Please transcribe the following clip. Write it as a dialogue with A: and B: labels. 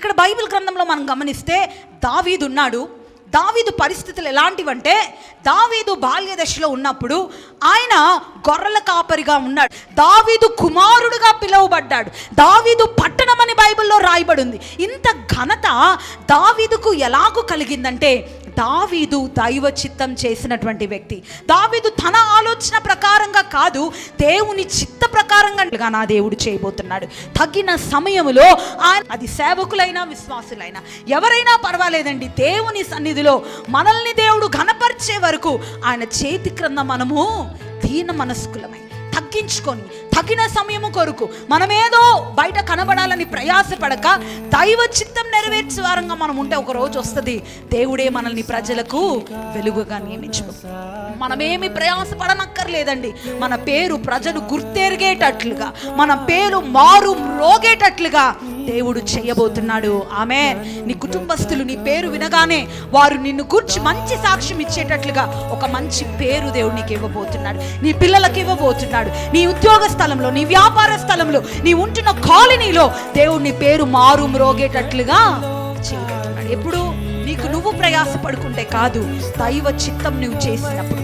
A: ఇక్కడ బైబిల్ గ్రంథంలో మనం గమనిస్తే దావీదు ఉన్నాడు. దావీదు పరిస్థితులు ఎలాంటివంటే, దావీదు బాల్య దశలో ఉన్నప్పుడు ఆయన గొర్రెల కాపరిగా ఉన్నాడు. దావీదు కుమారుడుగా పిలువబడ్డాడు. దావీదు పట్టణం అని బైబిల్లో రాయబడి ఉంది. ఇంత ఘనత దావీదుకు ఎలాగూ కలిగిందంటే, దావీదు దైవ చిత్తం చేసినటువంటి వ్యక్తి. దావీదు తన ఆలోచన ప్రకారంగా కాదు, దేవుని చిత్త ప్రకారంగా నా దేవుడు చేయబోతున్నాడు. తగిన సమయంలో ఆయన, అది సేవకులైనా విశ్వాసులైనా ఎవరైనా పర్వాలేదండి, దేవుని సన్నిధిలో మనల్ని దేవుడు ఘనపరిచే వరకు ఆయన చేతి క్రింద మనము దీన మనస్కులమై తగ్గించుకొని తగిన సమయము కొరకు మనమేదో బయట కనబడాలని ప్రయాసపడక దైవ చిత్తం నెరవేర్చే వారంగా మనం ఉంటే ఒక రోజు వస్తుంది, దేవుడే మనల్ని ప్రజలకు వెలుగుగా నియమించు. మనమేమి ప్రయాసపడనక్కర్లేదండి. మన పేరు ప్రజలు గుర్తెరిగేటట్లుగా, మన పేరు మారు మ్రోగేటట్లుగా దేవుడు చేయబోతున్నాడు. ఆమేన్. నీ కుటుంబస్తులు నీ పేరు వినగానే వారు నిన్ను గురించి మంచి సాక్ష్యం ఇచ్చేటట్లుగా ఒక మంచి పేరు దేవుడు నీకు ఇవ్వబోతున్నాడు. నీ పిల్లలకు ఇవ్వబోతున్నాడు. నీ ఉద్యోగ స్థలంలో, నీ వ్యాపార స్థలంలో, నీ ఉంటున్న కాలనీలో దేవుడు నీ పేరు మారు మ్రోగేటట్లుగా చేయబోతున్నాడు. ఎప్పుడు? నీకు నువ్వు ప్రయాసపడుకుంటే కాదు, దైవ చిత్తం నువ్వు చేసినప్పుడు.